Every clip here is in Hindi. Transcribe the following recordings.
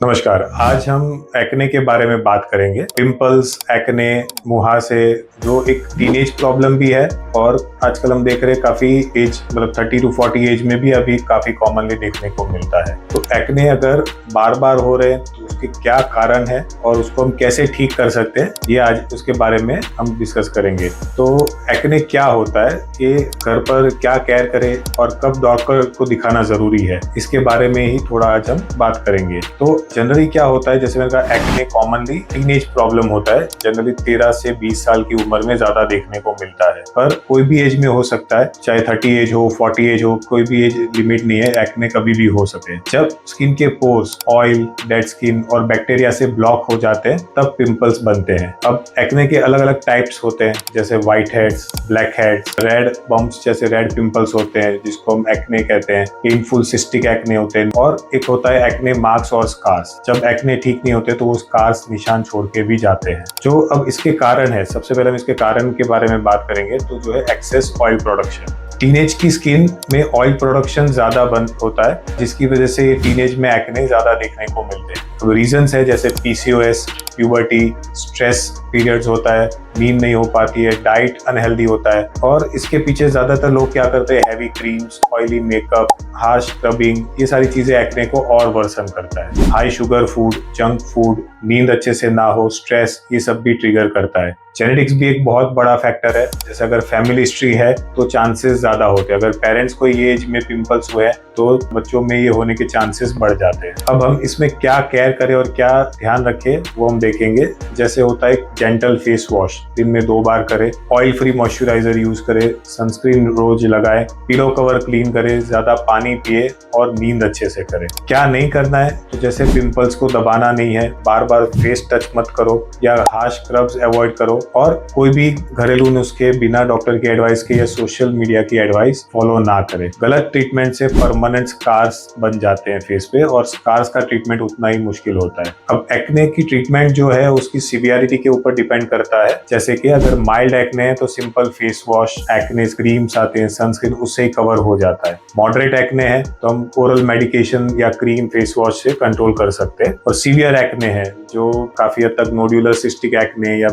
नमस्कार। आज हम एक्ने के बारे में बात करेंगे। पिंपल्स, एक्ने, मुहासे जो एक टीनेज प्रॉब्लम भी है और आजकल हम देख रहे हैं काफी एज मतलब 30 to 40 एज में भी अभी काफी कॉमनली देखने को मिलता है। तो एक्ने अगर बार बार हो रहे हैं तो उसके क्या कारण है और उसको हम कैसे ठीक कर सकते हैं, ये आज उसके बारे में हम डिस्कस करेंगे। तो एक्ने क्या होता है, ये घर पर क्या केयर करें और कब डॉक्टर को दिखाना जरूरी है, इसके बारे में ही थोड़ा आज हम बात करेंगे। तो जनरली क्या होता है, जैसे मैंने कहा, एक्ने कॉमनली टीनेज प्रॉब्लम होता है। जनरली 13 से 20 साल की उम्र में ज्यादा देखने को मिलता है, पर कोई भी एज में हो सकता है, चाहे 30 एज हो, 40 एज हो, कोई भी एज लिमिट नहीं है, एक्ने कभी भी हो सके। जब स्किन के पोर्स, ऑयल, डेड स्किन और बैक्टीरिया से ब्लॉक हो जाते हैं तब पिंपल्स बनते हैं। अब एक्ने के अलग अलग टाइप्स होते हैं, जैसे white heads, black heads, red bumps जैसे रेड पिंपल्स होते हैं जिसको हम एक्ने कहते हैं, पेनफुल सिस्टिक एक्ने होते हैं, और एक होता है एक्ने मार्क्स और स्कार्स। जब एक्ने ठीक नहीं होते तो वो स्कार्स निशान छोड़ के भी जाते हैं। जो अब इसके कारण है, सबसे पहले हम इसके कारण के बारे में बात करेंगे। तो जो है एक्सेस ऑयल प्रोडक्शन। टीनेज की स्किन में ऑयल प्रोडक्शन ज्यादा बंद होता है, जिसकी वजह से ये टीनेज में एक्ने ज्यादा देखने को मिलते हैं। तो रीजंस है जैसे पीसीओएस, प्यूबर्टी, स्ट्रेस पीरियड्स होता है, नींद नहीं हो पाती है, डाइट अनहेल्दी होता है, और इसके पीछे ज्यादातर लोग क्या करते हैं, heavy creams, oily makeup, harsh scrubbing, ये सारी चीजें एक्ने को और वर्सन करता है। High sugar food, junk food, नींद अच्छे से ना हो, स्ट्रेस, ये सब भी ट्रिगर करता है। जेनेटिक्स भी एक बहुत बड़ा फैक्टर है। जैसे अगर फैमिली हिस्ट्री है तो चांसेस ज्यादा होते हैं। अगर पेरेंट्स को ये एज में पिंपल्स हुए हैं तो बच्चों में ये होने के चांसेस बढ़ जाते हैं। अब हम इसमें क्या केयर करें और क्या ध्यान रखें वो हम देखेंगे। जैसे होता है जेंटल फेस वॉश, दिन में 2 बार करें, ऑयल फ्री मॉइस्चराइजर यूज करें, सनस्क्रीन रोज लगाएं, पिलो कवर क्लीन करें, ज्यादा पानी पिए और नींद अच्छे से करें। क्या नहीं करना है, तो जैसे पिंपल्स को दबाना नहीं है, बार बार फेस टच मत करो या हार्श स्क्रब्स अवॉइड करो, और कोई भी घरेलू नुस्खे बिना डॉक्टर की एडवाइस के या सोशल मीडिया की एडवाइस फॉलो ना करें। गलत ट्रीटमेंट से परमानेंट स्कार्स बन जाते हैं फेस पे, और स्कार्स का ट्रीटमेंट उतना ही मुश्किल होता है। अब एक्ने की ट्रीटमेंट जो है उसकी सीवियरिटी के ऊपर डिपेंड करता है। जैसे कि अगर माइल्ड एक्ने है तो simple face wash, acne creams आते हैं, सनस्क्रीन, उससे ही कवर हो जाता है। मॉडरेट एक्ने है तो हम ओरल मेडिकेशन या क्रीम, फेस वॉश से कंट्रोल कर सकते हैं। और सीवियर एक्ने है जो काफी हद तक नोड्यूलर सिस्टिक एक्ने या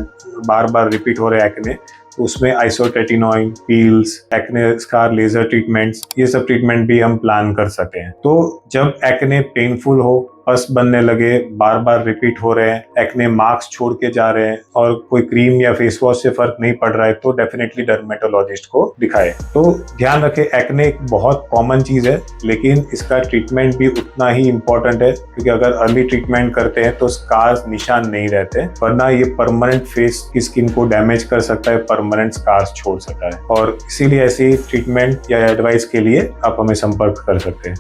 बार बार रिपीट हो रहे एक्ने, उसमें isotretinoin peels, acne scar laser treatments, ये सब ट्रीटमेंट भी हम प्लान कर सके हैं। तो जब एक्ने पेनफुल हो, पस बनने लगे, बार बार रिपीट हो रहे हैं, एक्ने मार्क्स छोड़ के जा रहे हैं और कोई क्रीम या फेस वॉश से फर्क नहीं पड़ रहा है, तो डेफिनेटली डर्मेटोलॉजिस्ट को दिखाएं। तो ध्यान रखें, एक्ने एक बहुत कॉमन चीज है, लेकिन इसका ट्रीटमेंट भी उतना ही इम्पोर्टेंट है, क्योंकि अगर अर्ली ट्रीटमेंट करते हैं तो स्कार्स निशान नहीं रहते, वरना ये परमानेंट फेस की स्किन को डैमेज कर सकता है, परमानेंट स्कार्स छोड़ सकता है। और इसीलिए ऐसी ट्रीटमेंट या एडवाइस के लिए आप हमें संपर्क कर सकते हैं।